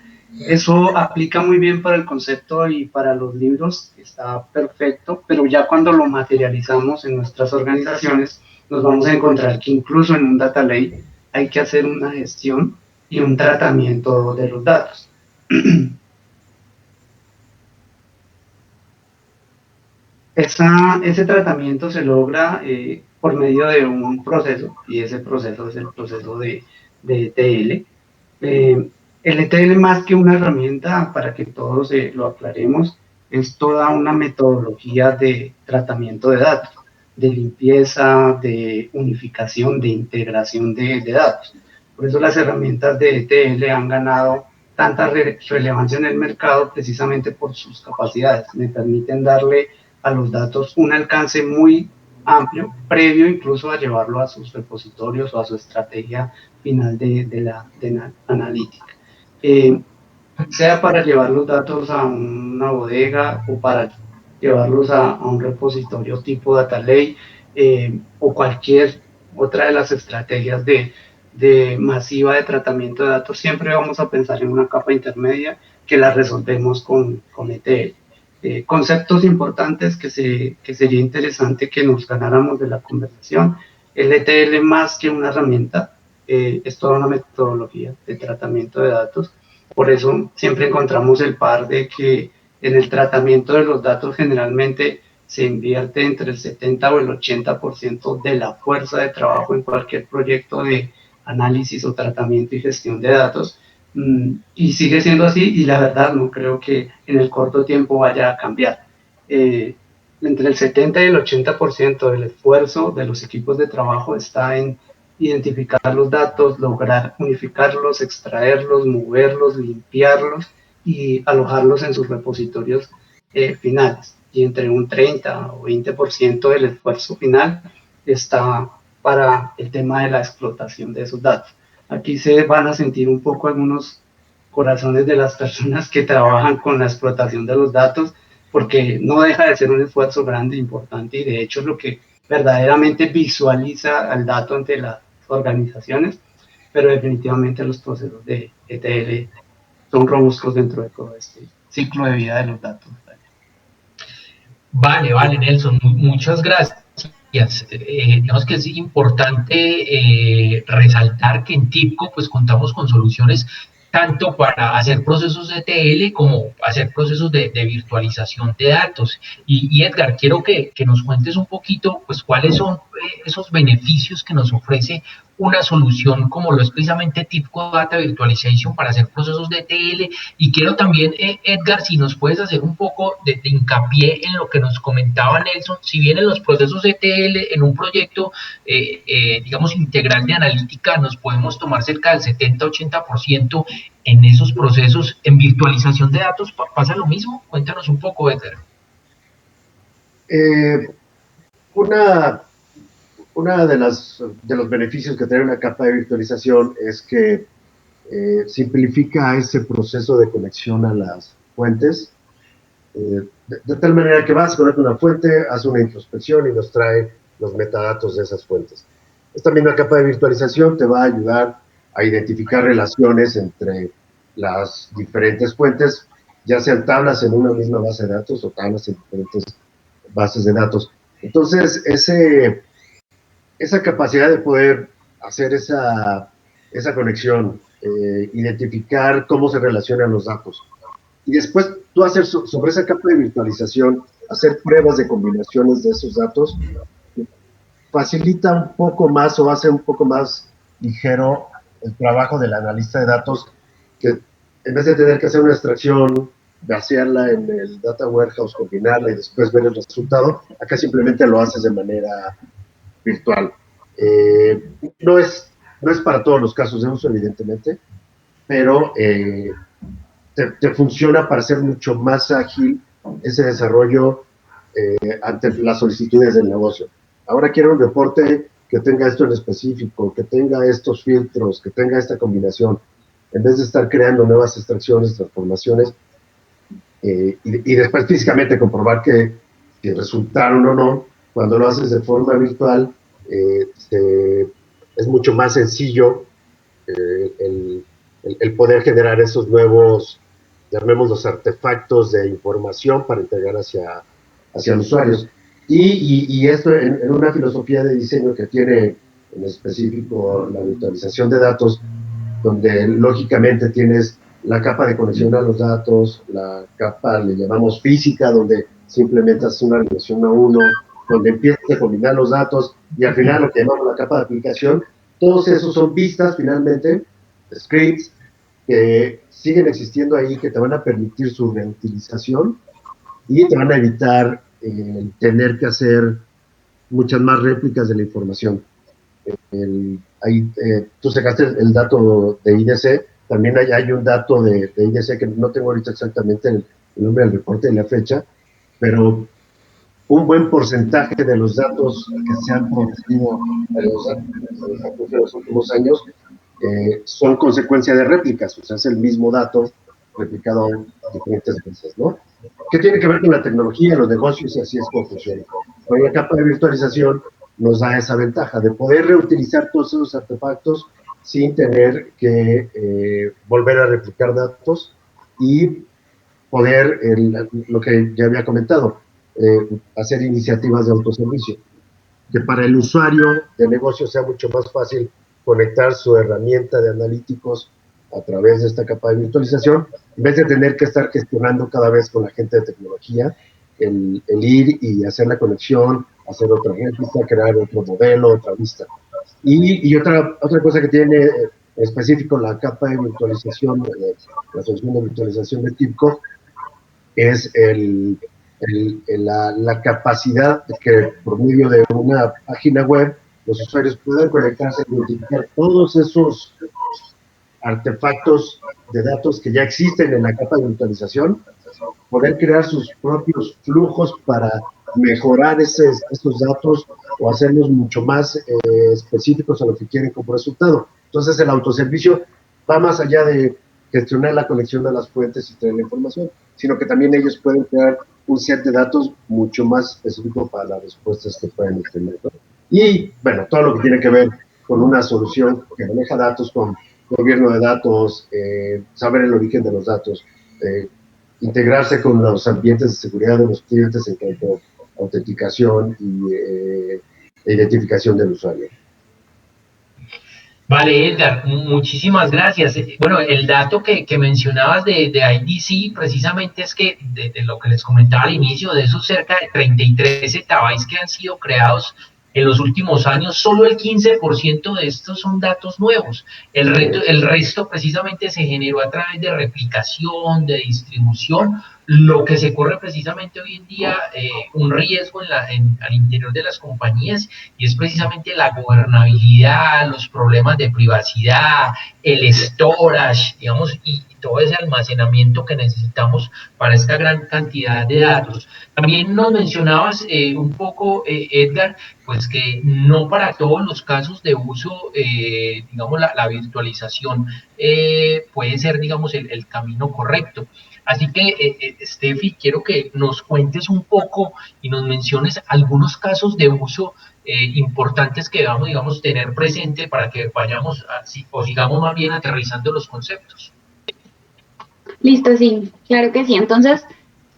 Eso aplica muy bien para el concepto y para los libros, está perfecto, pero ya cuando lo materializamos en nuestras organizaciones, nos vamos a encontrar que incluso en un Data Lake hay que hacer una gestión y un tratamiento de los datos. Ese tratamiento se logra por medio de un proceso, y ese proceso es el proceso de ETL. El ETL, más que una herramienta, para que todos lo aclaremos, es toda una metodología de tratamiento de datos, de limpieza, de unificación, de integración de datos. Por eso las herramientas de ETL han ganado tanta relevancia en el mercado precisamente por sus capacidades. Me permiten darle a los datos un alcance muy amplio, previo incluso a llevarlo a sus repositorios o a su estrategia final de la analítica. Sea para llevar los datos a una bodega o para llevarlos a un repositorio tipo Data Lake o cualquier otra de las estrategias de masiva de tratamiento de datos, siempre vamos a pensar en una capa intermedia que la resolvemos con ETL. Conceptos importantes que sería interesante que nos ganáramos de la conversación. El ETL, más que una herramienta, es toda una metodología de tratamiento de datos. Por eso siempre encontramos el par de que en el tratamiento de los datos generalmente se invierte entre el 70 o el 80% de la fuerza de trabajo en cualquier proyecto de análisis o tratamiento y gestión de datos, y sigue siendo así, y la verdad no creo que en el corto tiempo vaya a cambiar. Entre el 70 y el 80% del esfuerzo de los equipos de trabajo está en identificar los datos, lograr unificarlos, extraerlos, moverlos, limpiarlos y alojarlos en sus repositorios finales. y entre un 30 o 20% del esfuerzo final está para el tema de la explotación de esos datos. Aquí se van a sentir un poco algunos corazones de las personas que trabajan con la explotación de los datos, porque no deja de ser un esfuerzo grande, importante, y de hecho es lo que verdaderamente visualiza al dato ante las organizaciones, pero definitivamente los procesos de ETL son robustos dentro de todo este ciclo de vida de los datos. Vale, Nelson, muchas gracias. Digamos que es importante resaltar que en TIPCO pues contamos con soluciones tanto para hacer procesos de ETL como hacer procesos de virtualización de datos. Y Edgar, quiero que nos cuentes un poquito pues cuáles son esos beneficios que nos ofrece una solución como lo es precisamente TIPCO Data Virtualization para hacer procesos de ETL. Y quiero también, Edgar, si nos puedes hacer un poco de hincapié en lo que nos comentaba Nelson, si bien en los procesos de ETL, en un proyecto, digamos, integral de analítica, nos podemos tomar cerca del 70-80%, en esos procesos, en virtualización de datos, ¿pasa lo mismo? Cuéntanos un poco, Edgar. Una de los beneficios que tiene una capa de virtualización es que simplifica ese proceso de conexión a las fuentes, de tal manera que vas, conectas una fuente, hace una introspección y nos trae los metadatos de esas fuentes. Esta misma capa de virtualización te va a ayudar a identificar relaciones entre las diferentes fuentes, ya sean tablas en una misma base de datos o tablas en diferentes bases de datos. Entonces, esa capacidad de poder hacer esa conexión, identificar cómo se relacionan los datos, y después tú hacer sobre esa capa de virtualización, hacer pruebas de combinaciones de esos datos, facilita un poco más o hace un poco más ligero el trabajo del analista de datos, que en vez de tener que hacer una extracción, vaciarla en el data warehouse, combinarla y después ver el resultado, acá simplemente lo haces de manera virtual. No es para todos los casos de uso, evidentemente, pero te funciona para hacer mucho más ágil ese desarrollo ante las solicitudes del negocio. Ahora quiero un reporte que tenga esto en específico, que tenga estos filtros, que tenga esta combinación, en vez de estar creando nuevas extracciones, transformaciones, y después físicamente comprobar que resultaron o no. Cuando lo haces de forma virtual, es mucho más sencillo el poder generar esos nuevos, llamémoslos artefactos de información para entregar hacia los usuarios. Y esto en una filosofía de diseño que tiene en específico la virtualización de datos, donde lógicamente tienes la capa de conexión a los datos, la capa, le llamamos física, donde simplemente haces una relación a uno, donde empiezas a combinar los datos, y al final lo que llamamos la capa de aplicación. Todos esos son vistas finalmente, scripts, que siguen existiendo ahí, que te van a permitir su reutilización y te van a evitar tener que hacer muchas más réplicas de la información. Tú sacaste el dato de IDC, también hay un dato de IDC que no tengo ahorita exactamente el nombre del reporte y la fecha, pero un buen porcentaje de los datos que se han producido en los últimos años son consecuencia de réplicas, o sea, es el mismo dato replicado diferentes veces, ¿no? ¿Qué tiene que ver con la tecnología, los negocios, y así es como funciona? Con la capa de virtualización nos da esa ventaja de poder reutilizar todos esos artefactos sin tener que volver a replicar datos y poder, lo que ya había comentado, hacer iniciativas de autoservicio, que para el usuario de negocio sea mucho más fácil conectar su herramienta de analíticos a través de esta capa de virtualización, en vez de tener que estar gestionando cada vez con la gente de tecnología, el ir y hacer la conexión, hacer otra réplica, crear otro modelo, otra vista. Y otra cosa que tiene en específico la capa de virtualización, la solución de virtualización de TIPCO, es la capacidad de que por medio de una página web los usuarios puedan conectarse y identificar todos esos artefactos de datos que ya existen en la capa de virtualización poder crear sus propios flujos para mejorar esos datos o hacerlos mucho más específicos a lo que quieren como resultado. Entonces el autoservicio va más allá de gestionar la conexión de las fuentes y traer la información, sino que también ellos pueden crear un set de datos mucho más específico para las respuestas que pueden obtener, ¿no? Y, bueno, todo lo que tiene que ver con una solución que maneja datos, con gobierno de datos, saber el origen de los datos, integrarse con los ambientes de seguridad de los clientes en cuanto a autenticación y identificación del usuario. Vale, Edgar, muchísimas gracias. Bueno, el dato que mencionabas de IDC precisamente es que de lo que les comentaba al inicio, de esos cerca de 33 exabytes que han sido creados en los últimos años, solo el 15% de estos son datos nuevos. El resto precisamente se generó a través de replicación, de distribución, lo que se corre precisamente hoy en día un riesgo al interior de las compañías, y es precisamente la gobernabilidad, los problemas de privacidad, el storage, digamos, y todo ese almacenamiento que necesitamos para esta gran cantidad de datos. También nos mencionabas un poco, Edgar, pues que no para todos los casos de uso, digamos, la virtualización puede ser, digamos, el camino correcto. Así que, Steffi, quiero que nos cuentes un poco y nos menciones algunos casos de uso importantes que debamos, digamos, tener presente para que vayamos así, o sigamos más bien aterrizando los conceptos. Listo, sí, claro que sí. Entonces,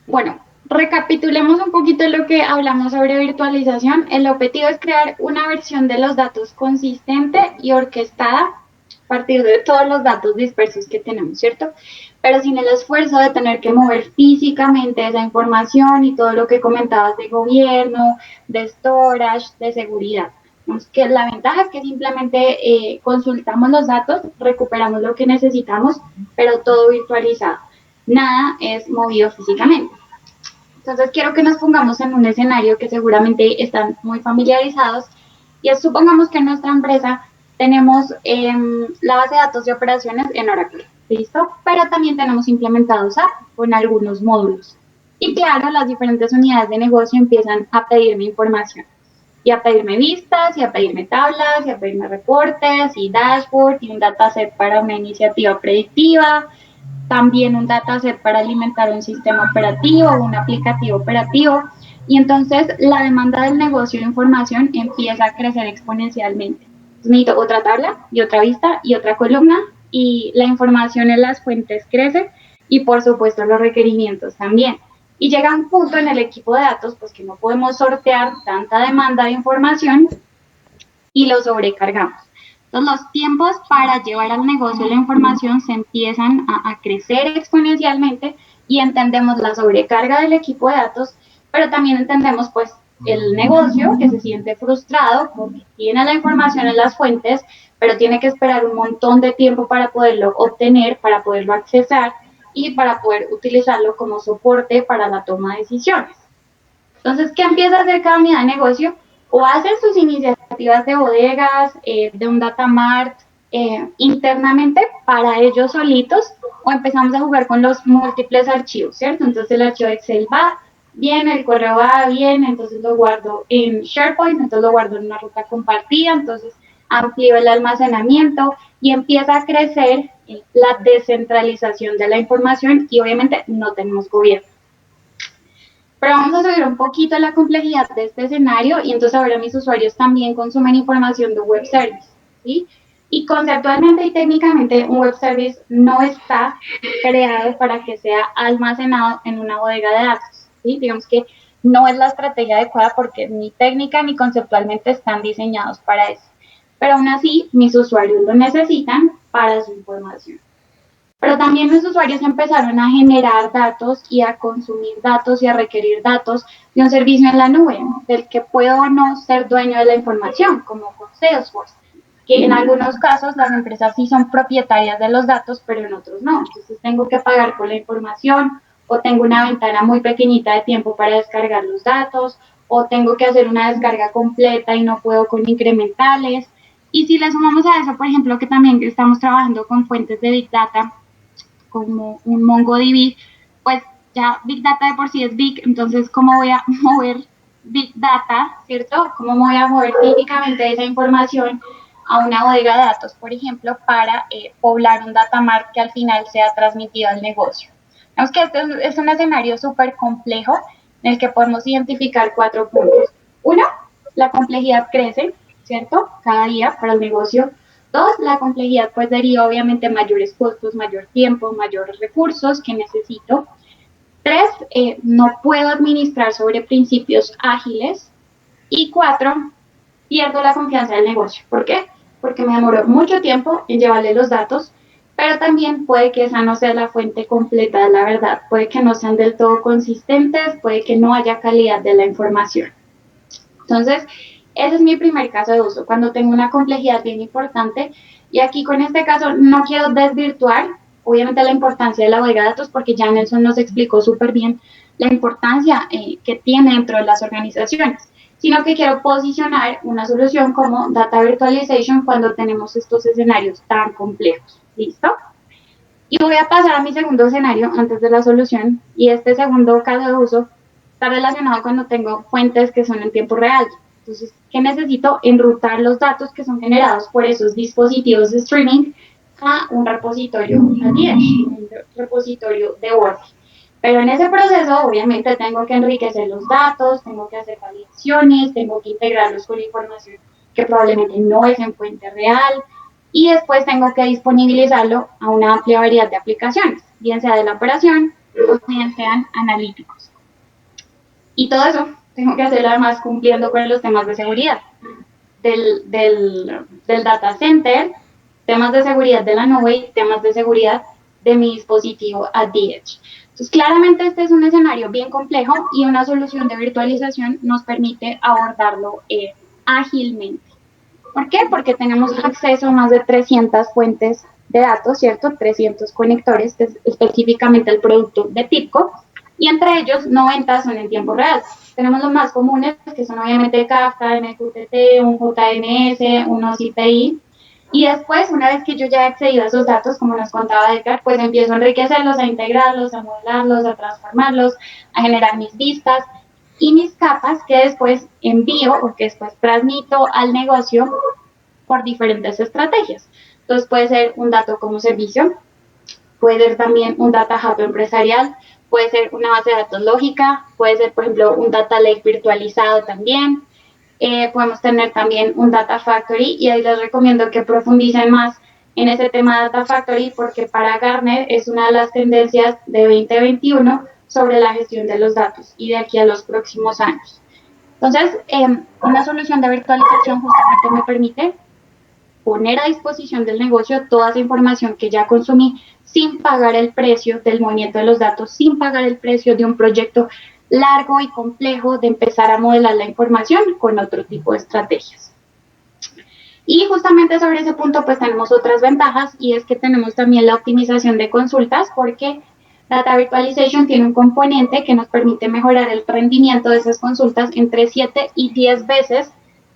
bueno, recapitulemos un poquito lo que hablamos sobre virtualización. El objetivo es crear una versión de los datos consistente y orquestada a partir de todos los datos dispersos que tenemos, ¿cierto? Pero sin el esfuerzo de tener que mover físicamente esa información y todo lo que comentabas de gobierno, de storage, de seguridad. Que la ventaja es que simplemente consultamos los datos, recuperamos lo que necesitamos, pero todo virtualizado. Nada es movido físicamente. Entonces quiero que nos pongamos en un escenario que seguramente están muy familiarizados, y es, supongamos que en nuestra empresa tenemos la base de datos de operaciones en Oracle, ¿listo? Pero también tenemos implementados SAP con algunos módulos. Y claro, las diferentes unidades de negocio empiezan a pedirme información, y a pedirme vistas, y a pedirme tablas, y a pedirme reportes, y dashboard, y un dataset para una iniciativa predictiva, también un dataset para alimentar un sistema operativo, un aplicativo operativo, y entonces la demanda del negocio de información empieza a crecer exponencialmente. Entonces necesito otra tabla, y otra vista, y otra columna, y la información en las fuentes crece, y por supuesto los requerimientos también. Y llega un punto en el equipo de datos pues que no podemos sortear tanta demanda de información y lo sobrecargamos. Entonces los tiempos para llevar al negocio la información se empiezan a crecer exponencialmente, y entendemos la sobrecarga del equipo de datos, pero también entendemos pues el negocio que se siente frustrado porque tiene la información en las fuentes, pero tiene que esperar un montón de tiempo para poderlo obtener, para poderlo accesar y para poder utilizarlo como soporte para la toma de decisiones. Entonces, ¿qué empieza a hacer cada unidad de negocio? O hacen sus iniciativas de bodegas, de un data mart internamente para ellos solitos, o empezamos a jugar con los múltiples archivos, ¿cierto? Entonces el archivo de Excel va bien, el correo va bien, entonces lo guardo en SharePoint, entonces lo guardo en una ruta compartida, entonces amplío el almacenamiento y empieza a crecer la descentralización de la información, y obviamente no tenemos gobierno. Pero vamos a subir un poquito la complejidad de este escenario, y entonces ahora mis usuarios también consumen información de web service, ¿sí? Y conceptualmente y técnicamente un web service no está creado para que sea almacenado en una bodega de datos, ¿sí? Digamos que no es la estrategia adecuada porque ni técnica ni conceptualmente están diseñados para eso. Pero aún así, mis usuarios lo necesitan para su información. Pero también los usuarios empezaron a generar datos y a consumir datos y a requerir datos de un servicio en la nube, del que puedo o no ser dueño de la información, como con Salesforce, que en algunos casos las empresas sí son propietarias de los datos, pero en otros no. Entonces tengo que pagar por la información, o tengo una ventana muy pequeñita de tiempo para descargar los datos, o tengo que hacer una descarga completa y no puedo con incrementales. Y si le sumamos a eso, por ejemplo, que también estamos trabajando con fuentes de Big Data, como un MongoDB, pues ya Big Data de por sí es big, entonces ¿cómo voy a mover Big Data, ¿cierto? ¿Cómo voy a mover físicamente esa información a una bodega de datos, por ejemplo, para poblar un data mart que al final sea transmitido al negocio? Vemos que este es un escenario súper complejo en el que podemos identificar 4 puntos. 1, la complejidad crece, ¿cierto? Cada día para el negocio. 2, la complejidad pues deriva obviamente mayores costos, mayor tiempo, mayores recursos que necesito. 3, no puedo administrar sobre principios ágiles. Y 4, pierdo la confianza del negocio. ¿Por qué? Porque me demoró mucho tiempo en llevarle los datos, pero también puede que esa no sea la fuente completa de la verdad. Puede que no sean del todo consistentes, puede que no haya calidad de la información. Entonces, ese es mi primer caso de uso, cuando tengo una complejidad bien importante. Y aquí con este caso no quiero desvirtuar, obviamente, la importancia de la bodega de datos, porque ya Nelson nos explicó súper bien la importancia que tiene dentro de las organizaciones, sino que quiero posicionar una solución como Data Virtualization cuando tenemos estos escenarios tan complejos. ¿Listo? Y voy a pasar a mi segundo escenario antes de la solución, y este segundo caso de uso está relacionado cuando tengo fuentes que son en tiempo real. Entonces, ¿qué necesito? Enrutar los datos que son generados por esos dispositivos de streaming a un repositorio, un repositorio de Word. Pero en ese proceso, obviamente, tengo que enriquecer los datos, tengo que hacer validaciones, tengo que integrarlos con información que probablemente no es en fuente real, y después tengo que disponibilizarlo a una amplia variedad de aplicaciones, bien sea de la operación o bien sean analíticos. Y todo eso tengo que hacerlo además cumpliendo con los temas de seguridad del data center, temas de seguridad de la nube y temas de seguridad de mi dispositivo at the edge. Entonces, claramente este es un escenario bien complejo y una solución de virtualización nos permite abordarlo ágilmente. ¿Por qué? Porque tenemos acceso a más de 300 fuentes de datos, ¿cierto? 300 conectores, que es específicamente el producto de TIBCO, y entre ellos 90 son en tiempo real. Tenemos los más comunes, que son obviamente Kafka, MQTT, un JMS, unos IPI, y después, una vez que yo ya he accedido a esos datos, como nos contaba Edgar, pues empiezo a enriquecerlos, a integrarlos, a modelarlos, a transformarlos, a generar mis vistas y mis capas que después envío o que después transmito al negocio por diferentes estrategias. Entonces puede ser un dato como servicio, puede ser también un data hub empresarial, puede ser una base de datos lógica, puede ser, por ejemplo, un data lake virtualizado también. Podemos tener también un Data Factory, y ahí les recomiendo que profundicen más en ese tema de Data Factory, porque para Gartner es una de las tendencias de 2021 sobre la gestión de los datos y de aquí a los próximos años. Entonces, una solución de virtualización justamente me permite poner a disposición del negocio toda esa información que ya consumí sin pagar el precio del movimiento de los datos, sin pagar el precio de un proyecto largo y complejo de empezar a modelar la información con otro tipo de estrategias. Y justamente sobre ese punto pues tenemos otras ventajas, y es que tenemos también la optimización de consultas, porque Data Virtualization tiene un componente que nos permite mejorar el rendimiento de esas consultas entre 7 y 10 veces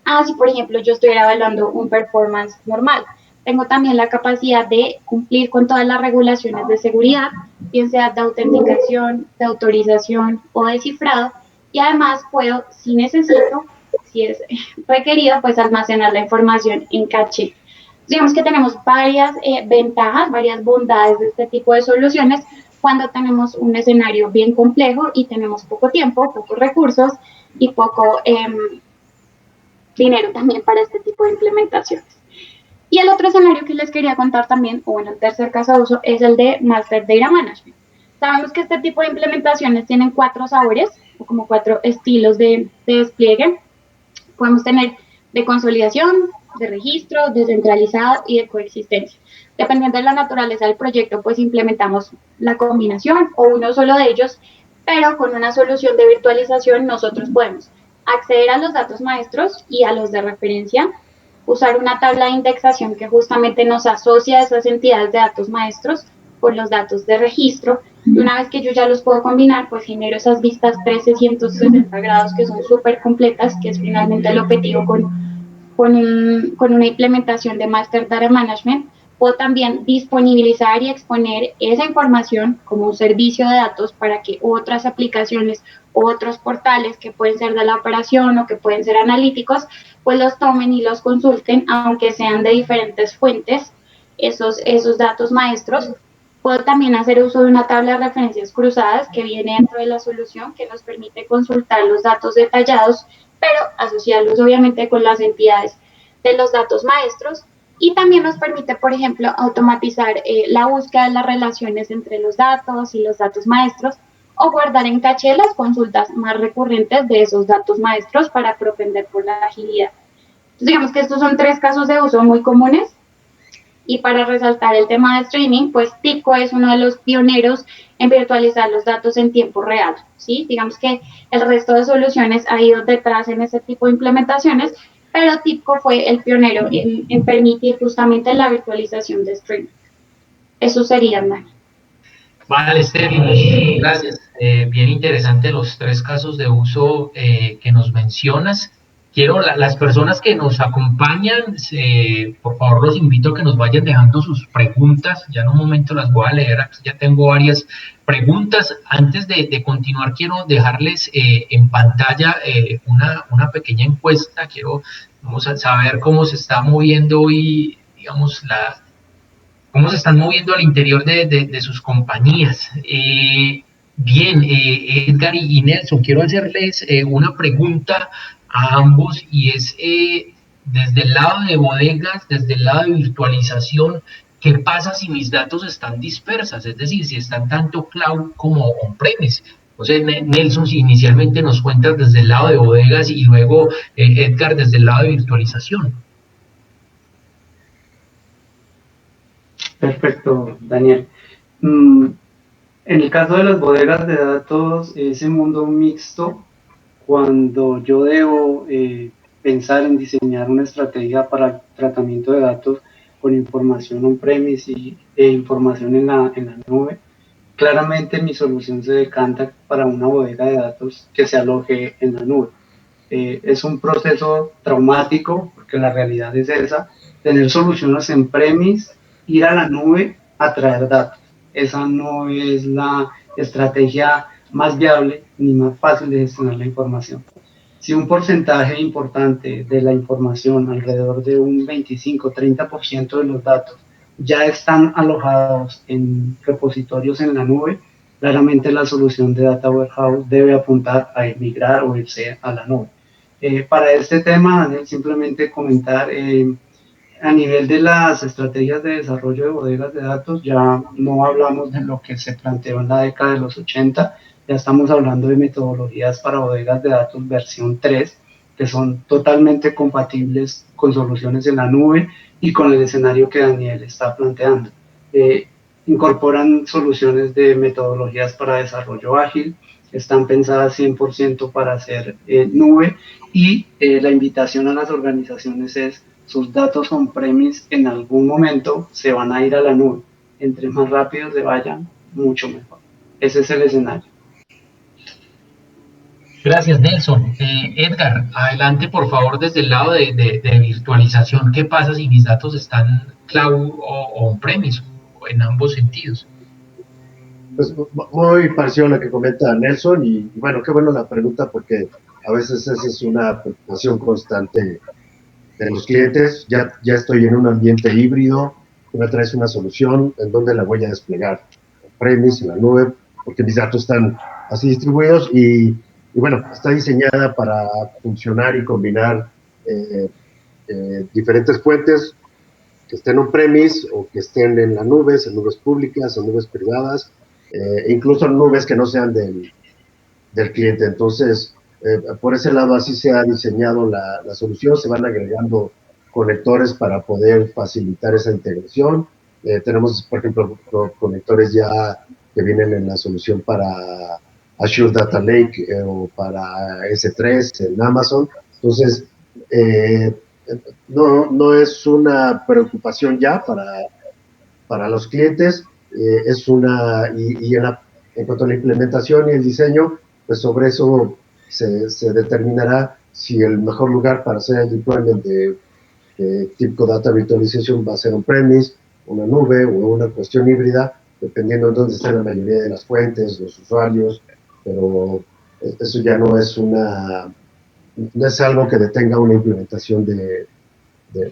a si, por ejemplo, yo estuviera evaluando un performance normal. Tengo también la capacidad de cumplir con todas las regulaciones de seguridad, bien sea de autenticación, de autorización o de cifrado, y además puedo, si necesito, si es requerido, pues almacenar la información en caché. Digamos que tenemos varias ventajas, varias bondades de este tipo de soluciones cuando tenemos un escenario bien complejo y tenemos poco tiempo, pocos recursos y poco dinero también para este tipo de implementaciones. Y el otro escenario que les quería contar también, o bueno, el tercer caso de uso, es el de Master Data Management. Sabemos que este tipo de implementaciones tienen 4 sabores, o como 4 estilos de despliegue. Podemos tener de consolidación, de registro, descentralizado y de coexistencia. Dependiendo de la naturaleza del proyecto, pues implementamos la combinación o uno solo de ellos, pero con una solución de virtualización nosotros podemos acceder a los datos maestros y a los de referencia, usar una tabla de indexación que justamente nos asocia a esas entidades de datos maestros con los datos de registro. Y una vez que yo ya los puedo combinar, pues genero esas vistas 360 grados que son súper completas, que es finalmente el objetivo con una implementación de Master Data Management. puedo también disponibilizar y exponer esa información como un servicio de datos para que otras aplicaciones, otros portales que pueden ser de la operación o que pueden ser analíticos, pues los tomen y los consulten, aunque sean de diferentes fuentes, esos datos maestros. Puedo también hacer uso de una tabla de referencias cruzadas que viene dentro de la solución, que nos permite consultar los datos detallados, pero asociarlos obviamente con las entidades de los datos maestros. Y también nos permite, por ejemplo, automatizar la búsqueda de las relaciones entre los datos y los datos maestros, o guardar en caché las consultas más recurrentes de esos datos maestros para propender por la agilidad. Entonces, digamos que estos son 3 casos de uso muy comunes. Y para resaltar el tema de streaming, pues TIBCO es uno de los pioneros en virtualizar los datos en tiempo real, ¿sí? Digamos que el resto de soluciones ha ido detrás en ese tipo de implementaciones, pero TIBCO fue el pionero en permitir justamente la virtualización de streaming. Eso sería, Dani. Vale, Esther, muchísimas gracias. Bien interesante los 3 casos de uso que nos mencionas. Quiero, las personas que nos acompañan, por favor los invito a que nos vayan dejando sus preguntas. Ya en un momento las voy a leer, aquí ya tengo varias preguntas. Antes de continuar, quiero dejarles en pantalla una pequeña encuesta. Vamos a saber cómo se está moviendo hoy, digamos, cómo se están moviendo al interior de sus compañías. Edgar y Nelson, quiero hacerles una pregunta a ambos, y es desde el lado de bodegas, desde el lado de virtualización, ¿qué pasa si mis datos están dispersas? Es decir, si están tanto cloud como on-premise. Entonces, Nelson, si inicialmente nos cuentas desde el lado de bodegas, y luego Edgar desde el lado de virtualización. Perfecto, Daniel. En el caso de las bodegas de datos, ese mundo mixto, cuando yo debo pensar en diseñar una estrategia para el tratamiento de datos con información on-premise e información en la nube, claramente mi solución se decanta para una bodega de datos que se aloje en la nube. Es un proceso traumático, porque la realidad es esa: tener soluciones en premise, ir a la nube a traer datos. Esa no es la estrategia más viable ni más fácil de gestionar la información. Si un porcentaje importante de la información, alrededor de un 25-30% de los datos, ya están alojados en repositorios en la nube, claramente la solución de Data Warehouse debe apuntar a migrar o irse a la nube. Para este tema, Daniel, simplemente comentar, a nivel de las estrategias de desarrollo de bodegas de datos, ya no hablamos de lo que se planteó en la década de los 80, ya estamos hablando de metodologías para bodegas de datos versión 3, que son totalmente compatibles con soluciones en la nube y con el escenario que Daniel está planteando. Incorporan soluciones de metodologías para desarrollo ágil, están pensadas 100% para hacer nube, y la invitación a las organizaciones es: sus datos on-premise en algún momento se van a ir a la nube. Entre más rápido se vayan, mucho mejor. Ese es el escenario. Gracias, Nelson. Edgar, adelante, por favor, desde el lado de virtualización. ¿Qué pasa si mis datos están cloud o on-premise, o en ambos sentidos? Pues muy parecido a lo que comenta Nelson, y bueno, qué bueno la pregunta, porque a veces esa es una preocupación constante de los clientes. Ya estoy en un ambiente híbrido, tú me traes una solución, ¿en dónde la voy a desplegar? On-premise, en la nube, porque mis datos están así distribuidos, y bueno, está diseñada para funcionar y combinar diferentes fuentes que estén on-premise o que estén en las nubes, en nubes públicas, en nubes privadas, incluso en nubes que no sean del cliente. Entonces, por ese lado así se ha diseñado la solución. Se van agregando conectores para poder facilitar esa integración. Tenemos, por ejemplo, conectores ya que vienen en la solución para Azure Data Lake o para S3 en Amazon. Entonces, no es una preocupación ya para los clientes. Es una, en cuanto a la implementación y el diseño, pues sobre eso se determinará si el mejor lugar para hacer el deployment de TIBCO Data Virtualization va a ser on-premise, una nube o una cuestión híbrida, dependiendo de dónde están la mayoría de las fuentes, los usuarios, pero eso ya no es no es algo que detenga una implementación de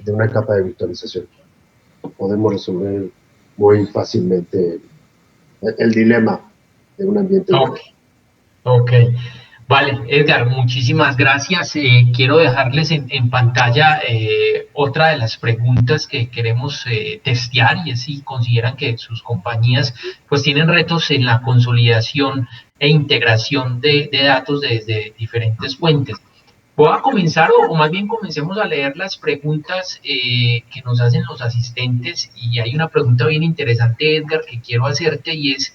una capa de virtualización. Podemos resolver muy fácilmente el dilema de un ambiente Ok, ok. Vale, Edgar, muchísimas gracias. Quiero dejarles en pantalla otra de las preguntas que queremos testear y es si consideran que sus compañías pues tienen retos en la consolidación e integración de datos desde diferentes fuentes. Voy a comenzar, o más bien comencemos a leer las preguntas que nos hacen los asistentes y hay una pregunta bien interesante, Edgar, que quiero hacerte y es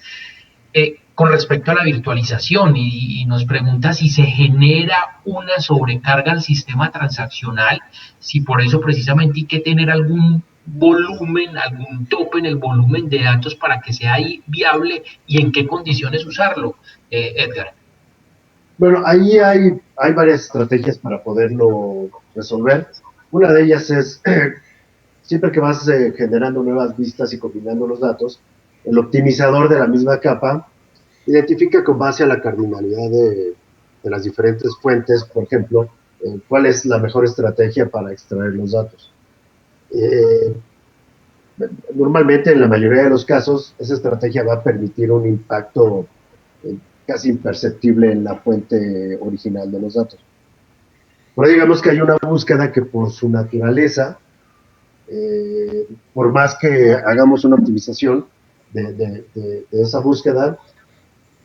con respecto a la virtualización y nos pregunta si se genera una sobrecarga al sistema transaccional, si por eso precisamente hay que tener algún volumen, algún tope en el volumen de datos para que sea ahí viable y en qué condiciones usarlo, Edgar. Bueno, ahí hay varias estrategias para poderlo resolver. Una de ellas es, siempre que vas generando nuevas vistas y combinando los datos, el optimizador de la misma capa identifica con base a la cardinalidad de las diferentes fuentes, por ejemplo, cuál es la mejor estrategia para extraer los datos. Normalmente, en la mayoría de los casos, esa estrategia va a permitir un impacto casi imperceptible en la fuente original de los datos. Pero digamos que hay una búsqueda que por su naturaleza, por más que hagamos una optimización de esa búsqueda,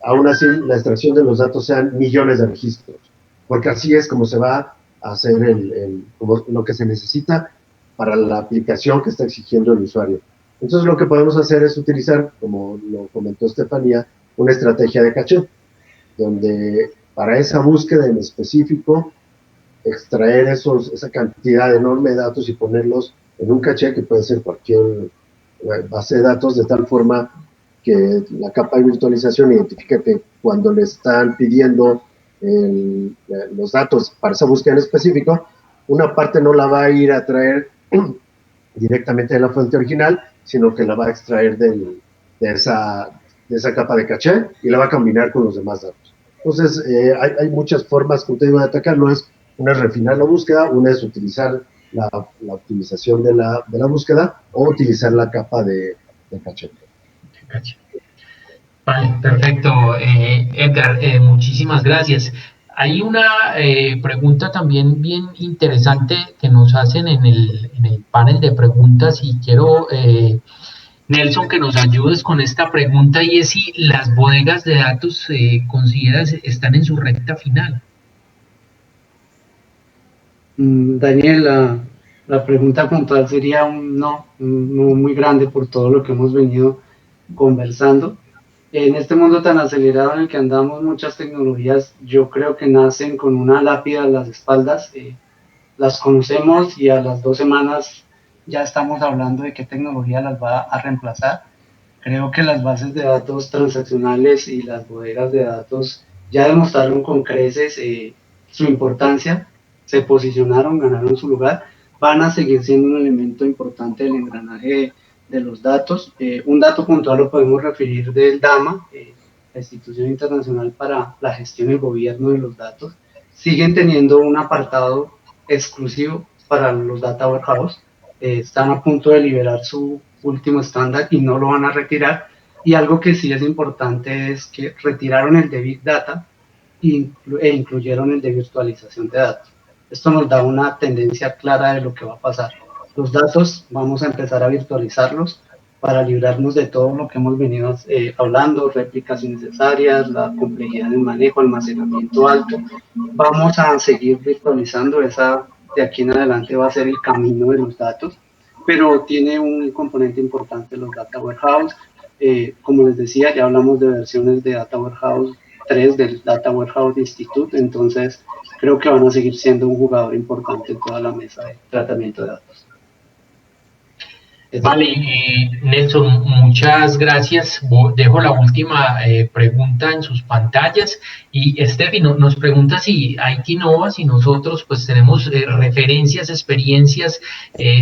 aún así la extracción de los datos sean millones de registros, porque así es como se va a hacer como lo que se necesita para la aplicación que está exigiendo el usuario. Entonces lo que podemos hacer es utilizar, como lo comentó Estefanía, una estrategia de caché, donde para esa búsqueda en específico, extraer esa cantidad enorme de datos y ponerlos en un caché que puede ser cualquier base de datos, de tal forma que la capa de virtualización identifica que cuando le están pidiendo los datos para esa búsqueda en específico, una parte no la va a ir a traer directamente de la fuente original, sino que la va a extraer de esa capa de caché y la va a combinar con los demás datos. Entonces, hay muchas formas, como te digo, de atacarlo. Una es refinar la búsqueda, una es utilizar la optimización de la búsqueda o utilizar la capa de caché. Vale, perfecto. Edgar, muchísimas gracias. Hay una pregunta también bien interesante que nos hacen en el panel de preguntas y quiero, Nelson, que nos ayudes con esta pregunta y es si las bodegas de datos consideradas están en su recta final. Daniel, la pregunta puntual sería un no muy grande por todo lo que hemos venido conversando. En este mundo tan acelerado en el que andamos, muchas tecnologías yo creo que nacen con una lápida a las espaldas, las conocemos y a las 2 semanas ya estamos hablando de qué tecnología las va a reemplazar. Creo que las bases de datos transaccionales y las bodegas de datos ya demostraron con creces su importancia, se posicionaron, ganaron su lugar, van a seguir siendo un elemento importante del engranaje de los datos. Un dato puntual lo podemos referir del DAMA, la Institución Internacional para la Gestión y el Gobierno de los Datos. Siguen teniendo un apartado exclusivo para los Data Warehouse. Están a punto de liberar su último estándar y no lo van a retirar. Y algo que sí es importante es que retiraron el de Big Data e incluyeron el de virtualización de datos. Esto nos da una tendencia clara de lo que va a pasar. Los datos vamos a empezar a virtualizarlos para librarnos de todo lo que hemos venido hablando, réplicas innecesarias, la complejidad del manejo, almacenamiento alto. Vamos a seguir virtualizando, de aquí en adelante va a ser el camino de los datos, pero tiene un componente importante los Data Warehouse. Como les decía, ya hablamos de versiones de Data Warehouse 3 del Data Warehouse Institute, entonces creo que van a seguir siendo un jugador importante en toda la mesa de tratamiento de datos. Vale, Nelson, muchas gracias. Dejo la última pregunta en sus pantallas y Estefi nos pregunta si IT Nova, si nosotros pues tenemos referencias, experiencias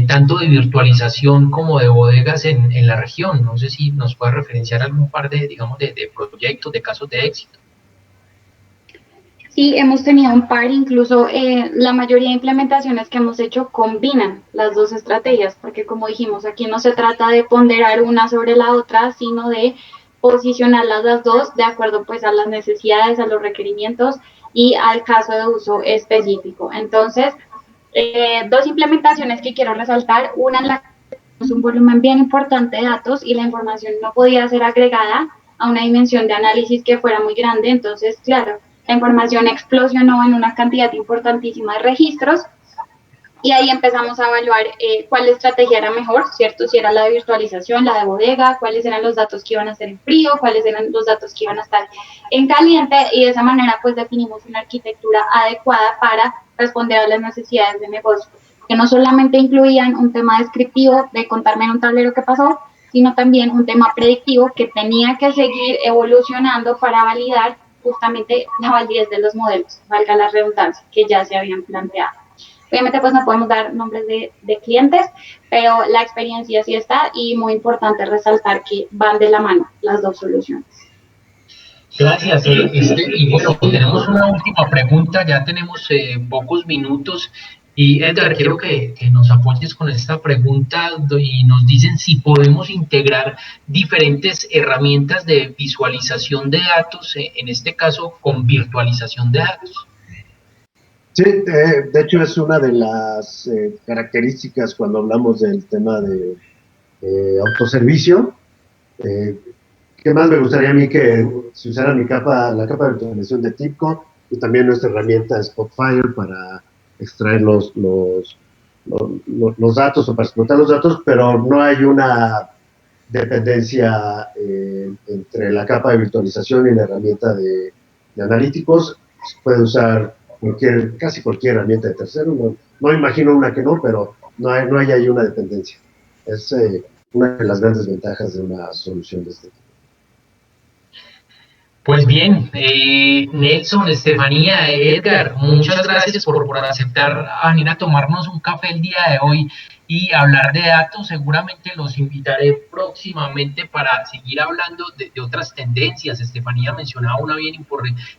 tanto de virtualización como de bodegas en la región. No sé si nos puede referenciar algún par de, digamos, de proyectos, de casos de éxito. Sí, hemos tenido un par, incluso la mayoría de implementaciones que hemos hecho combinan las dos estrategias, porque como dijimos, aquí no se trata de ponderar una sobre la otra, sino de posicionar las dos de acuerdo pues a las necesidades, a los requerimientos y al caso de uso específico. Entonces, dos implementaciones que quiero resaltar, una en la que tenemos un volumen bien importante de datos y la información no podía ser agregada a una dimensión de análisis que fuera muy grande, entonces, claro, la información explosionó en una cantidad importantísima de registros y ahí empezamos a evaluar cuál estrategia era mejor, ¿cierto? Si era la de virtualización, la de bodega, cuáles eran los datos que iban a estar en frío, cuáles eran los datos que iban a estar en caliente y de esa manera pues definimos una arquitectura adecuada para responder a las necesidades de negocio, que no solamente incluían un tema descriptivo de contarme en un tablero qué pasó, sino también un tema predictivo que tenía que seguir evolucionando para validar justamente la validez de los modelos, valga la redundancia, que ya se habían planteado. Obviamente pues no podemos dar nombres de clientes, pero la experiencia sí está y muy importante resaltar que van de la mano las dos soluciones. Gracias, y bueno, tenemos una última pregunta, ya tenemos pocos minutos y Edgar, quiero que nos apoyes con esta pregunta y nos dicen si podemos integrar diferentes herramientas de visualización de datos, en este caso con virtualización de datos. Sí, de hecho es una de las características cuando hablamos del tema de autoservicio. ¿Qué más me gustaría a mí que se usara la capa de virtualización de TIBCO y también nuestra herramienta Spotfire para extraer los datos o para explotar los datos, pero no hay una dependencia entre la capa de virtualización y la herramienta de analíticos. Se puede usar casi cualquier herramienta de tercero. No imagino una que no, pero no hay ahí una dependencia. Es una de las grandes ventajas de una solución de este tipo. Pues bien, Nelson, Estefanía, Edgar, muchas gracias por aceptar venir a tomarnos un café el día de hoy y hablar de datos. Seguramente los invitaré próximamente para seguir hablando de otras tendencias. Estefanía mencionaba una bien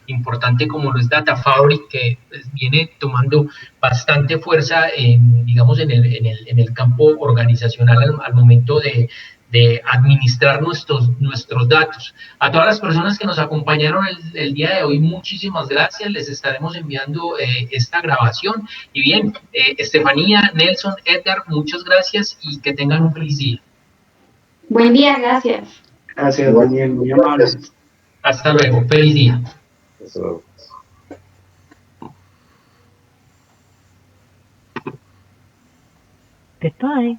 importante como lo es Data Fabric, que pues, viene tomando bastante fuerza digamos, en el campo organizacional al momento de administrar nuestros datos. A todas las personas que nos acompañaron el día de hoy, muchísimas gracias. Les estaremos enviando esta grabación. Y bien, Estefanía, Nelson, Edgar, muchas gracias y que tengan un feliz día. Buen día, gracias. Gracias, Daniel, muy amable. Hasta luego, feliz día. Hasta luego. Goodbye.